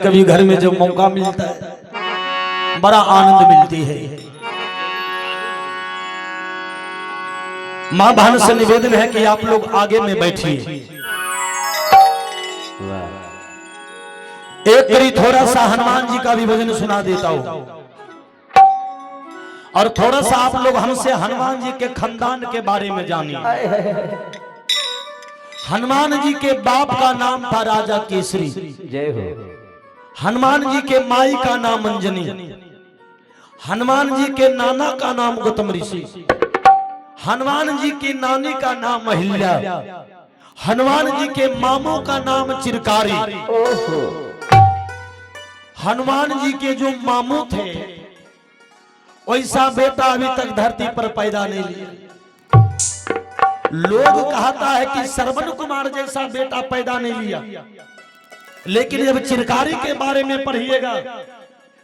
कभी घर में जब मौका मिलता है बड़ा आनंद मिलती है। मां बहन से निवेदन है कि आप लोग आगे में बैठिए। एक करी थोड़ा सा हनुमान जी का भी भजन सुना देता हूं, और थोड़ा सा आप लोग हमसे हनुमान जी के खानदान के बारे में जानिए। हनुमान जी के बाप का नाम था राजा केसरी, जय हो। हनुमान जी के माई का नाम अंजनी, हनुमान जी के नाना का नाम गौतम ऋषि, हनुमान जी की नानी का नाम अहिल्या, हनुमान जी के मामू का नाम चिरकारी। हनुमान जी के जो मामू थे वैसा बेटा अभी तक धरती पर पैदा नहीं लिया। लोग कहता है कि श्रवण कुमार जैसा बेटा पैदा नहीं लिया, लेकिन जब चिरकारी के बारे में पढ़िएगा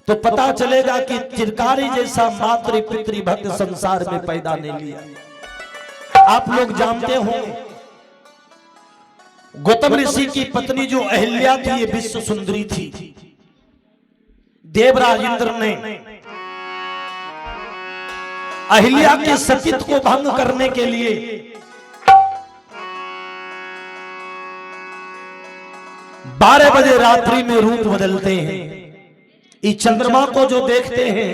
तो पता चलेगा कि चिरकारी जैसा मातृ पितृ भक्त संसार में पैदा नहीं लिया। आप लोग जानते हो गौतम ऋषि की पत्नी जो अहिल्या थी ये विश्व सुंदरी थी। देवराज इंद्र ने अहिल्या के सतीत्व को भंग करने के लिए 12 बजे रात्रि में रूप बदलते हैं। इस चंद्रमा को जो देखते हैं,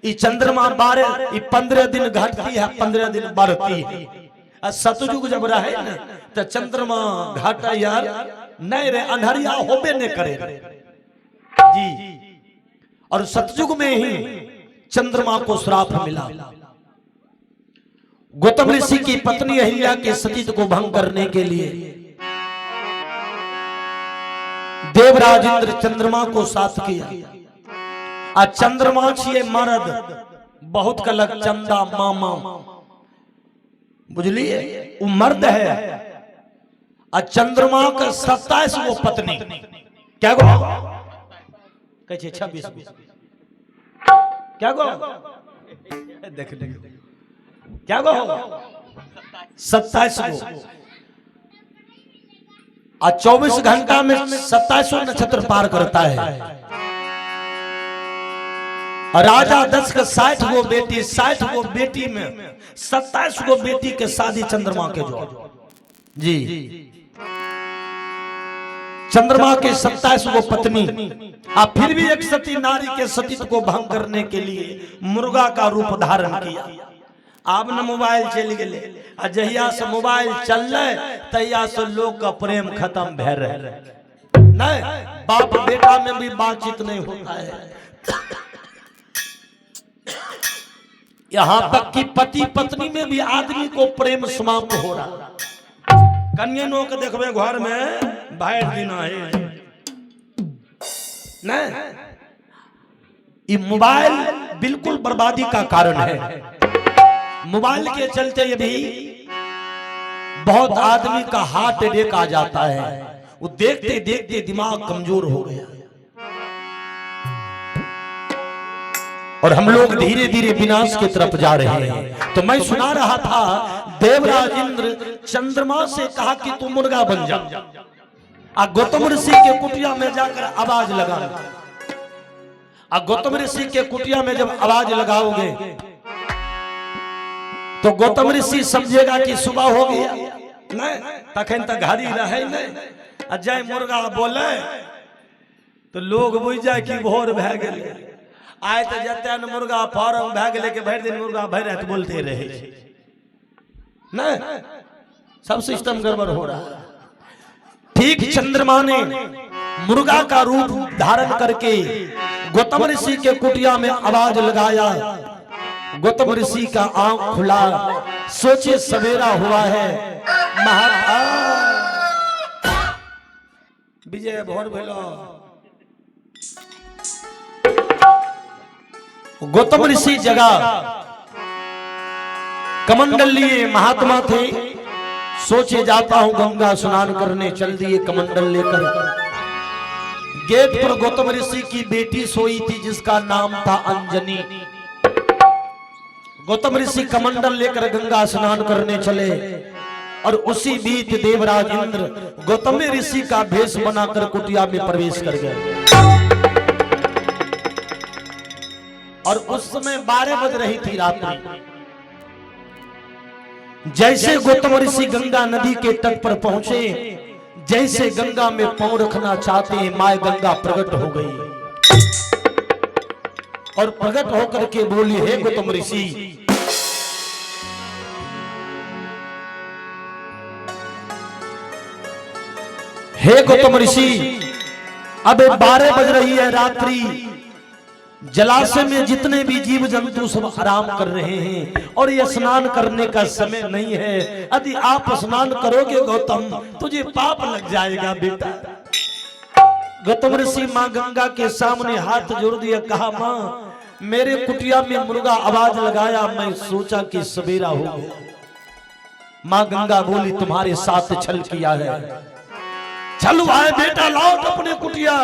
इस चंद्रमा 15 दिन घटती है, 15 दिन बढ़ती है। सतयुग जब रहे ना तो चंद्रमा घाटा यार नहीं रे, अंधरिया होबे नहीं करे जी। और सतयुग में ही चंद्रमा को श्राप मिला। गौतम ऋषि की पत्नी अहिल्या के सतीत्व को भंग करने के लिए देवराज इंद्र चंद्रमा को साथ किया। आ चंद्रमा छिए मर्द, बहुत कलक चंदा मामा, बुझलिए वो मर्द है। आ चंद्रमा का 27 वो पत्नी, क्या गो कहे 26 क्या गो देख क्या गो 27 गो। आ 24 घंटा में 27 नक्षत्र पार करता है। राजा दक्ष का 60 गो बेटी, 60 गो बेटी में 27 गो बेटी के शादी चंद्रमा के जो जी, चंद्रमा के 27 गो पत्नी। आ फिर भी एक सती नारी के सतीत्व को भंग करने के लिए मुर्गा का रूप धारण किया। अब न मोबाइल चल गए, आ जहिया से मोबाइल चल तहिया से लोग का प्रेम खत्म भे रहे। नहीं, बाप बेटा में भी बातचीत नहीं होता है। यहाँ तक कि पति पत्नी में भी आदमी को प्रेम समाप्त हो रहा। कन्या के देखबे घर में भाई दिन है नहीं, ये मोबाइल बिल्कुल बर्बादी का कारण है। मोबाइल के चलते ये भी बहुत आदमी का हार्ट अटैक आ जाता है। वो देखते देखते दिमाग कमजोर हो गया और हम लोग धीरे धीरे विनाश की तरफ जा रहे हैं। तो मैं सुना रहा था, देवराज इंद्र चंद्रमा से कहा कि तू मुर्गा बन जा, आ गौतम ऋषि के कुटिया में जाकर आवाज लगा। आ गौतम ऋषि के कुटिया में जब आवाज लगाओगे तो गौतम ऋषि समझेगा कि सुबह हो गया, नहीं तखन तक घड़ी रहे नहीं। जय मुर्गा बोले तो लोग बुझ जाए कि भोर भे गए। आए तो जते न मुर्गा फार्म भे गए के भर दिन मुर्गा भर रात बोलते रहे नहीं, सब सिस्टम गड़बड़ हो रहा है। ठीक चंद्रमा ने मुर्गा का रूप धारण करके गौतम ऋषि के कुटिया में आवाज लगाया। गौतम ऋषि का आंख खुला, सोचे सवेरा हुआ है, विजय भोर भेलो। गौतम ऋषि जगह कमंडल लिए महात्मा थे, सोचे जाता हूं गंगा स्नान करने। चल दिए कमंडल लेकर। गेट पर गौतम ऋषि की बेटी सोई थी जिसका नाम था अंजनी। गौतम ऋषि कमंडल लेकर गंगा स्नान करने चले। और उसी बीच देवराज इंद्र गौतम ऋषि का भेष बनाकर कुटिया में प्रवेश कर गए। और उस समय 12 बज रही थी रात्रि। जैसे गौतम ऋषि गंगा नदी के तट पर पहुंचे, जैसे गंगा में पांव रखना चाहते हैं, मां गंगा प्रकट हो गई और प्रकट होकर के बोली, हे गौतम ऋषि, हे गौतम ऋषि, अब 12 बज रही है रात्रि। जलाशय में जितने भी जीव जंतु सब आराम कर रहे हैं और ये स्नान करने का समय नहीं है। यदि आप स्नान करोगे गौतम, तुझे पाप लग जाएगा बेटा। गौतम ऋषि मां गंगा के सामने हाथ जोड़ दिया, कहा, मां मेरे कुटिया में मुर्गा आवाज लगाया, मैं सोचा कि सवेरा हो गया। मां गंगा बोली, तुम्हारे साथ छल किया है, चलो आए बेटा, लौट अपने कुटिया।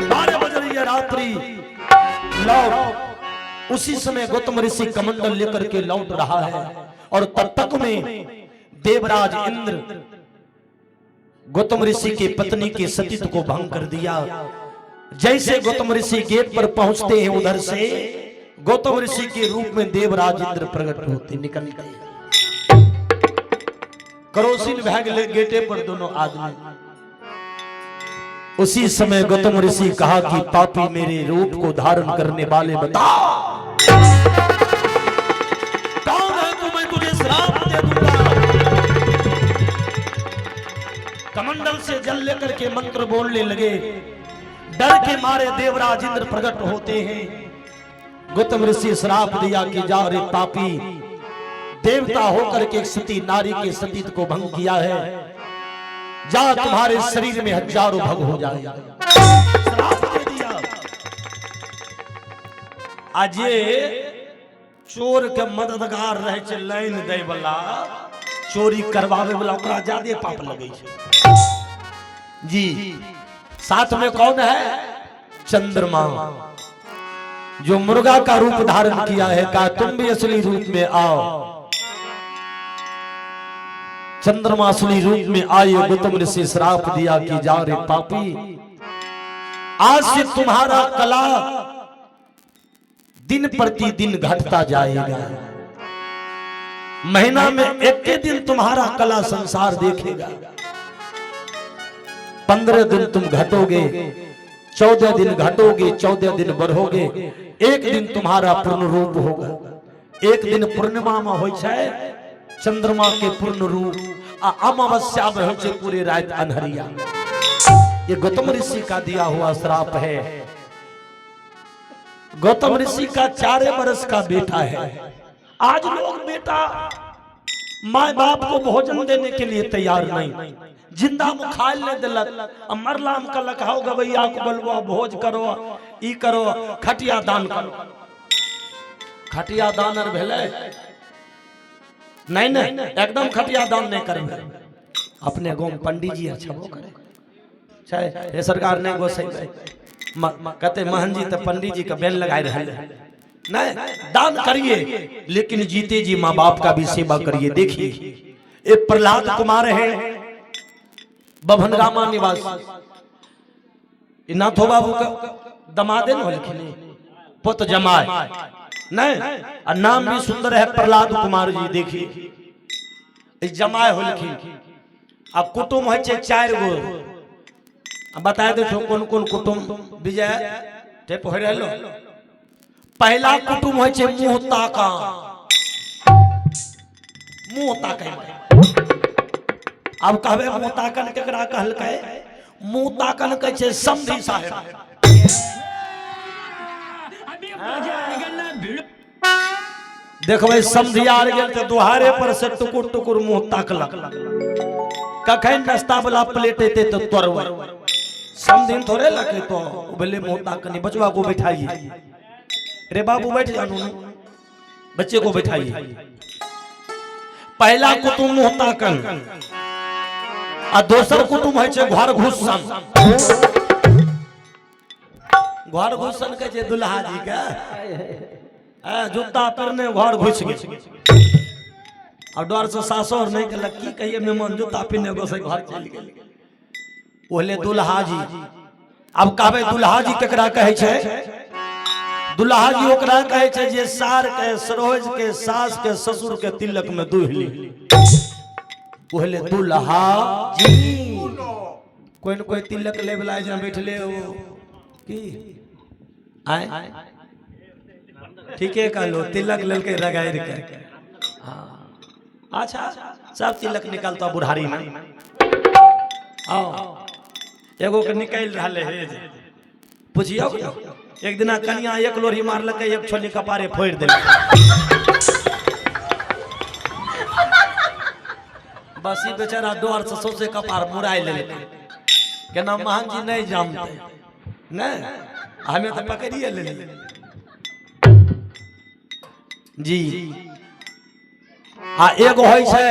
12 बज रही है रात्रि, लौट। उसी समय गौतम ऋषि कमंडल लेकर के लौट रहा है और तब तक में देवराज इंद्र गौतम ऋषि की पत्नी के सतीत्व को भंग कर दिया। जैसे गौतम ऋषि गेट पर पहुंचते हैं, उधर से गौतम ऋषि के रूप में देवराज इंद्र प्रकट होते निकलते हैं। करोसीन भाग ले गेटे पर दोनों आदमी। उसी समय गौतम ऋषि कहा कि पापी मेरे रूप को धारण करने वाले बता, कौन है तू, मैं तुझे श्राप दे दूंगा। कमंडल से जल लेकर के मंत्र बोलने लगे। डर के मारे देवराज इंद्र प्रकट होते हैं। गौतम ऋषि श्राप दिया कि जा रे पापी, देवता होकर के एक सती नारी के सतीत्व को भंग किया है, जा तुम्हारे शरीर में हजारों भंग हो जाएगा। श्राप दे दिया। आज चोर के मददगार रहे छे, लाइन दे वाला, चोरी करवावे वाला, ओकरा ज्यादा पाप लगे छे जी। साथ में कौन है? चंद्रमा, जो मुर्गा का रूप धारण किया है, कहा तुम भी असली रूप में आओ। चंद्रमा असली रूप में आए। गौतम ऋषि श्राप दिया कि जा रे पापी, आज से तुम्हारा कला दिन प्रतिदिन घटता जाएगा। महीना में एक दिन तुम्हारा कला संसार देखेगा। 15 दिन तुम घटोगे, 14 दिन घटोगे, 14 दिन बढ़ोगे, एक दिन तुम्हारा पूर्ण रूप होगा। एक दिन पूर्णिमा में हो जाए चंद्रमा के पूर्ण रूप, अमावस्या में हो पूरे रात अनहरिया। ये गौतम ऋषि का दिया हुआ श्राप है। गौतम ऋषि का 4 वर्ष का बेटा है। आज लोग बेटा माँ बाप को भोजन देने के लिए तैयार नहीं, जिंदा मुखाइल ले दिलक, मरलाम कलक हाउ गवैया को बोलबो भोज करो, ई करो, खटिया दान करो। खटिया दान और भेले नहीं नहीं, एकदम खटिया दान नहीं करबे। अपने गांव पंडित जी छबो करे, चाहे ये सरकार ने गो सही कहते महन जी तो पंडित जी का बेल लगाए रहे नहीं, दान करिए, लेकिन जीते जी माँ बाप का भी सेवा करिए। देखिए एक प्रहलाद कुमार है, बभनगामा निवास, नाथो बाबू का दमादे न लिखने पुत जमाए नहीं, और नाम भी सुंदर है प्रहलाद कुमार जी। देखिए जमाए हो लिखी। अब कुटुम है 4 गो, बताए दो कौन कौन कुटुम विजय टेप हो रहे लो। पहला कुटुम है मुंह ताका, मुंह ताका। अब कहबे मुंह ताकन केकरा कहल के? मुंह ताकन कहे छे समधी साहेब। देखबे समधी आर गेल त दुहारे पर से टुकुर टुकुर मुंह ताकलक। कखन नाश्ता वाला प्लेट एते तो तोरवा समधी थोड़े लगे तो भले मुंह ताकनी। बचवा को बैठाइए, रे बाबू बैठ जानो, बच्चे को बैठाइए। पहला कुटुम मुंह ताकन, आ दोसर कुटुम है घर घुसन। घर घुसन के जे दुल्हा जी का जूता पहने घर घुस गए। अब डर से सासुर नहीं के की कहिए मेहमान जूता पिन्ने गो से घर चल गेल ओले दुल्हा जी। अब कहबे दुल्हा जी केकरा कहे छे? दुल्हा जी ओकरा कहे छे जे सार के सरोज के सास के ससुर के तिलक में दुहली ओले दुल्हा जी। कोई न कोई तिलक ले वाला जहां बैठले हो की आए ठीके कहलो तिलक ललके रगाड़ के। हां अच्छा सब तिलक निकलता बुढ़ारी में आओ एगो के निकल रहले हे पूछियो एक दिना कन्या एक लोरी मारलक एक छोली कपारे फोड़ देल बस ई बेचारा डर से सौसे कपार मुराई ले केना महान जी नहीं जानते न हमें तो पकड़िए ले जी। आ एगो होय छे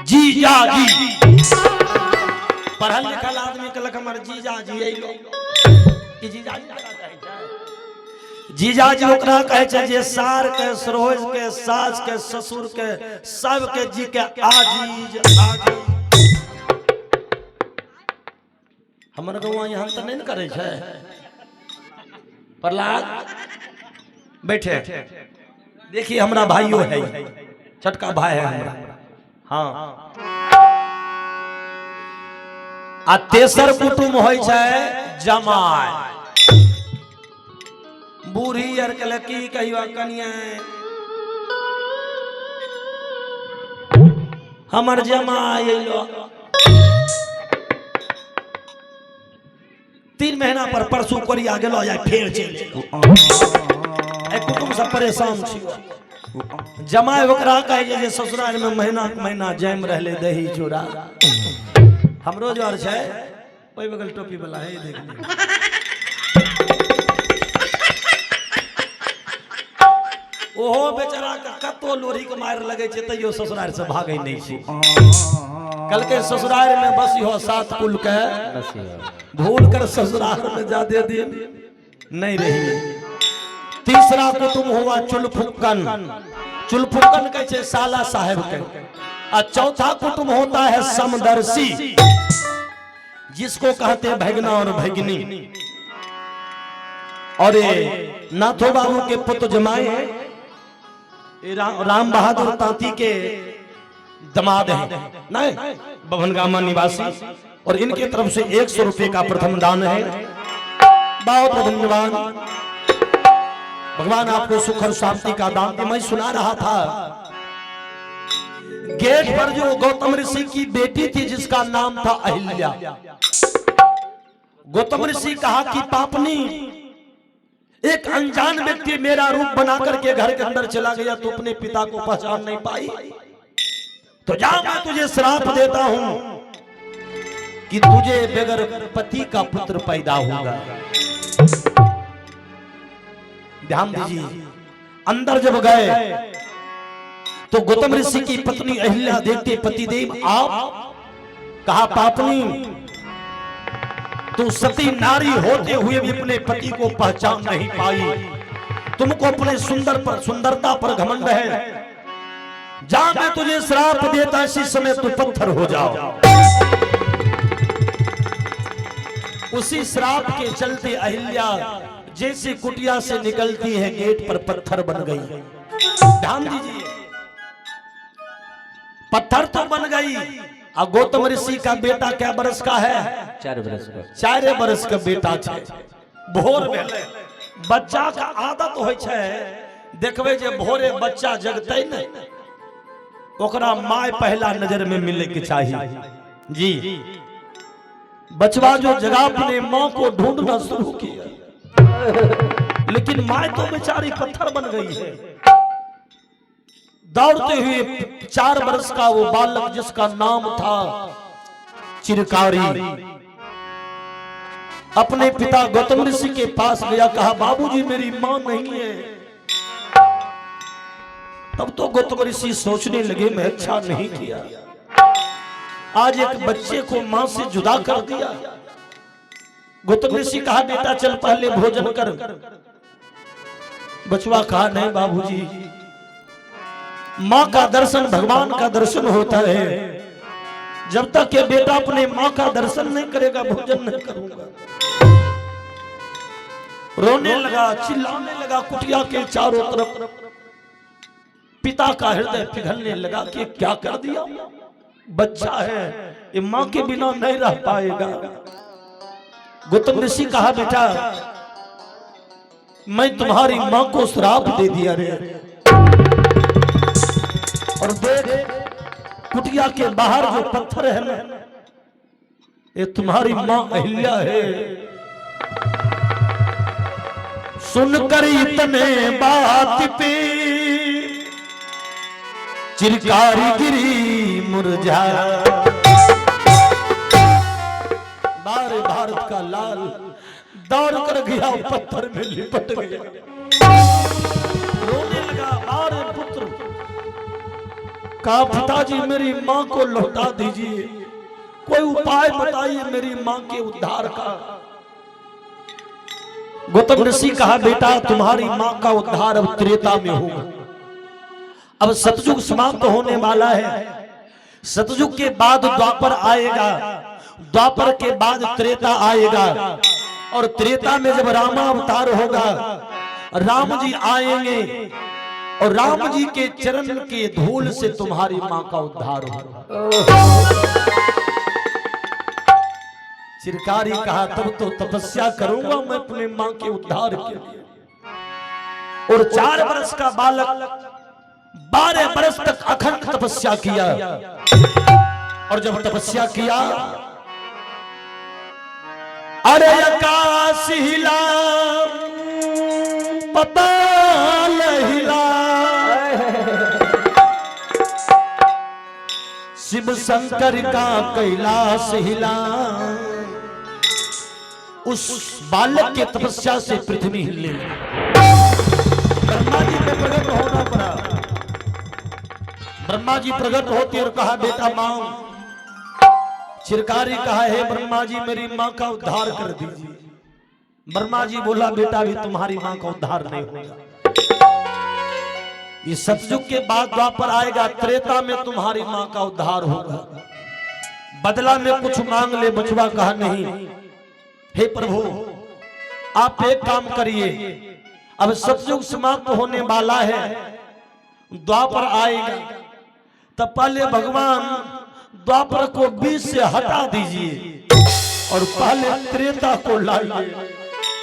जीजा जी पढ़ल लिखल आदमी के लख हमर जीजा जी अइलो कि जीजा जी कहे छै? जीजा जी ओकरा कहे छै जे सार के सरोज के सास के ससुर के सब के जी के आजीज आजीज। हमर गौवा यहाँ तो नहीं करे छै प्रहलाद बैठे देखिए हमरा भाइयों है छोटका भाई है हमरा। हाँ आ तेसर कुटुम होय छै जमाई। बूढ़ी आर के लकी कहियो कनिया हमर जमाई अइलो 3 महीना पर परसू कोरिया गेलो या फेर चल ए कुटुम सब परेशान छी। जमाई ओकरा कहे जे ससुराल में महीना जैम रहले दही चूड़ा हमरो जोर छै ओइ बगल टोपी वाला है देख ले ओहो बेचारा के कतो लोरी के मार लगे छै तइयो ससुराल से भागै नहीं छी। कल के ससुराल में बस इहो 7 कुल के भूल कर ससुराल में ज्यादा दिन नहीं रही। तीसरा कुटुम हुआ चुलफुक्कन। चुलफुक्कन कहे छे साला साहेब के। और चौथा कुटुम होता है समदर्शी जिसको कहते हैं भगना और भगनी। और ये नाथो बाबू के पुत्र जमाए हैं राम बहादुर तांती के दमाद हैं नहीं बभनगामा निवासी। और इनके तरफ से 100 रुपए का प्रथम दान है। बहुत धन्यवाद भगवान आपको सुख और शांति का दान दे। मैं सुना रहा था गेट पर जो गौतम ऋषि की बेटी थी जिसका नाम था अहिल्या। गौतम ऋषि कहा कि पापनी एक अनजान व्यक्ति मेरा रूप बना करके घर के अंदर चला गया तो अपने पिता को पहचान नहीं पाई तो जा मैं तुझे श्राप देता हूं कि तुझे बगैर पति का पुत्र पैदा होगा। ध्यान दीजिए अंदर जब गए तो गौतम ऋषि की पत्नी अहिल्या देखते पतिदेव आप कहा पापनी तू सती नारी होते हुए भी अपने पति को पहचान नहीं पाई। तुमको अपने सुंदरता पर घमंड है। जा मैं तुझे श्राप देता इसी समय तू पत्थर हो जाओ। उसी श्राप के चलते अहिल्या जैसे कुटिया से निकलती है गेट पर पत्थर बन गई। ध्यान दीजिए पत्थर तो बन गई। और गौतम ऋषि का बेटा क्या बरस का है? 4 बरस का। 4 बरस का बेटा छे। भोर भेले बच्चा का आदत होय छे देखबे जे भोरे बच्चा जगते न ओकरा माय पहला नजर में मिले के चाहिए जी। बचवा जो जगह अपने मां को ढूंढना शुरू किया लेकिन माय तो बेचारी पत्थर बन गई है। दौड़ते हुए 4 वर्ष का वो बालक जिसका नाम था चिरकारी अपने पिता गौतम ऋषि के पास गया। कहा बाबूजी मेरी मां नहीं है। तब तो गौतम ऋषि सोचने लगे मैं अच्छा नहीं किया, आज एक बच्चे को मां से जुदा कर दिया। गौतम ऋषि कहा बेटा चल पहले भोजन कर। बचवा कहा नहीं बाबूजी माँ का दर्शन भगवान का दर्शन होता है। जब तक ये बेटा अपने माँ का दर्शन नहीं करेगा भोजन नहीं करूंगा। रोने लगा, चिल्लाने लगा कुटिया के चारों तरफ। पिता का हृदय पिघलने लगा कि क्या कर दिया, बच्चा है ये माँ के बिना नहीं रह पाएगा। गौतम ऋषि कहा बेटा मैं तुम्हारी माँ को श्राप दे दिया रे। और देख कुटिया के बाहर जो पत्थर है ना ये तुम्हारी माँ अहिल्या है। सुनकर इतने बात पे चिरकारी गिरी मुरझा। बारे भारत का लाल दौड़ कर गया पत्थर में लिपट गया। रोने लगा, बारे पुत्र कहा पिताजी मेरी माँ को लौटा दीजिए, कोई उपाय बताइए मेरी माँ के उद्धार का। गौतम ऋषि कहा बेटा तुम्हारी माँ का उद्धार अब त्रेता में होगा। अब सतयुग समाप्त होने वाला है, सतयुग के बाद द्वापर आएगा, द्वापर के बाद त्रेता आएगा। और त्रेता में जब रामावतार होगा राम जी आएंगे और राम जी के चरण के धूल से तुम्हारी माँ का उद्धार होगा। चिरकारी कहा तब तो तपस्या करूंगा मैं अपने माँ के उद्धार के लिए। और 4 वर्ष का बालक 12 वर्ष तक अखंड तपस्या किया। और जब तपस्या किया अरे आकाश हिला पताल हिला, शिव शंकर का कैलाश हिला। उस बालक के तपस्या से पृथ्वी हिले। ब्रह्मा जी पे प्रकट होना पड़ा। ब्रह्मा जी प्रकट होते और कहा बेटा मां। चिरकारी कहा है ब्रह्मा जी मेरी मां का उद्धार कर दीजिए। ब्रह्मा जी बोला बेटा भी तुम्हारी मां का उद्धार नहीं होगा। ये सतयुग के बाद द्वापर आएगा, त्रेता में तुम्हारी मां का उद्धार होगा। बदला में कुछ मांग ले। बचवा कहा नहीं, हे प्रभु आप एक काम करिए, अब सतयुग समाप्त होने वाला है, द्वापर आएगा, तब पहले भगवान द्वापर को बीच से हटा दीजिए और पहले त्रेता को लाइए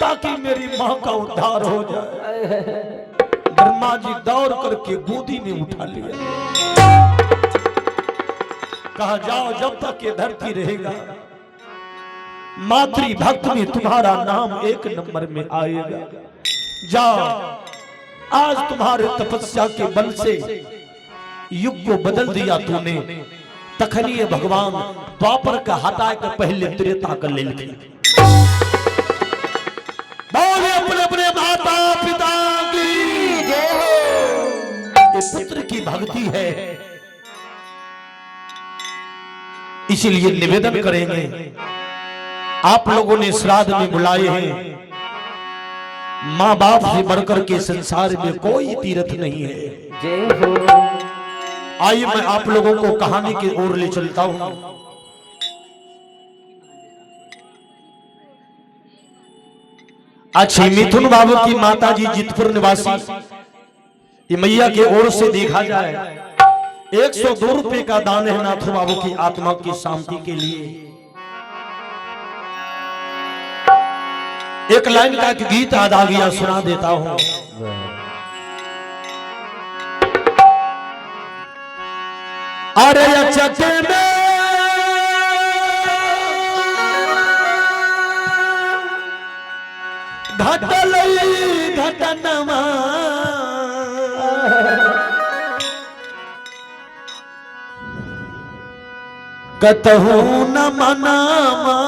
ताकि मेरी मां का उद्धार हो जाए। ब्रह्मा जी दौड़ करके गोदी में उठा लिया। कहा जाओ जब तक ये धरती रहेगा मातृ भक्त में तुम्हारा नाम 1 नंबर में आएगा। जाओ आज तुम्हारे तपस्या के बल से युग को बदल दिया तूने। तखनीय भगवान द्वापर का हटाए के पहले त्रेता कर ले लिखे। बोले अपने अपने माता पिता की जय हो। इस पुत्र की भक्ति है, इसीलिए निवेदन करेंगे आप लोगों ने श्राद्ध में बुलाए हैं। माँ बाप से बढ़कर के संसार में कोई तीर्थ नहीं है। जय हो। आइए मैं आप लोगों को कहानी की ओर ले चलता हूं। अच्छी मिथुन बाबू की माता जी जितपुर निवासी, ये मैया के ओर से देखा जाए 102 रुपए का दान है नाथ बाबू की आत्मा की शांति के लिए। एक लाइन का एक गीत याद आ गया, सुना देता हूं। अरे चके में घटल घटनमा कतहु न मनामा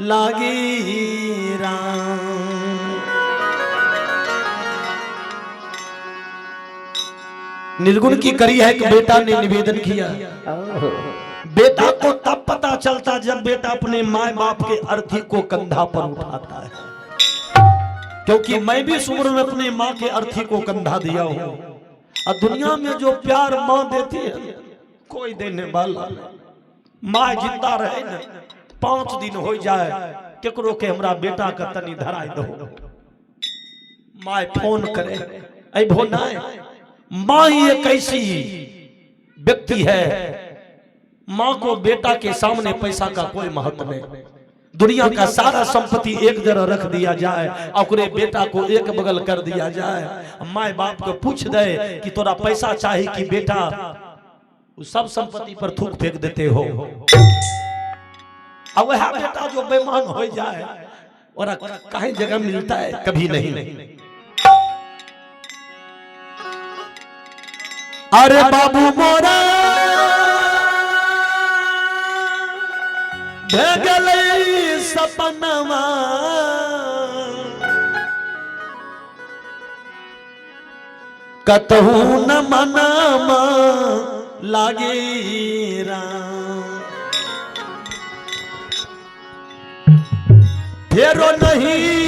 लागी राम। निर्गुण की करी है कि बेटा ने निवेदन किया। बेटा को तब पता चलता जब बेटा अपने माँ बाप के अर्थी को कंधा पर उठाता है। क्योंकि मैं भी उस उम्र में अपने माँ के अर्थी को कंधा दिया हूं। और दुनिया में जो प्यार माँ देती है कोई देने वाला। माँ जिंदा रहे न 5 दिन हो जाए केकरो के हमरा बेटा का तनी धराई दो, माँ फोन करे अबो नहीं। माँ ही एक ऐसी व्यक्ति है, माँ को बेटा के सामने पैसा का कोई महत्व नहीं। दुनिया का सारा संपत्ति एक जगह रख दिया जाए और बेटा को एक बगल कर दिया जाए, माँ बाप को पूछ दे कि तोरा पैसा चाहिए कि बेटा, उस सब संपत्ति पर थूक फेंक देते हो। अब वह बेटा जो बेईमान हो जाए और कहीं जगह मिलता है, कभी नहीं। अरे बाबू मोरा भगले सपनवा कतहू न मनमा लागे फेरो नहीं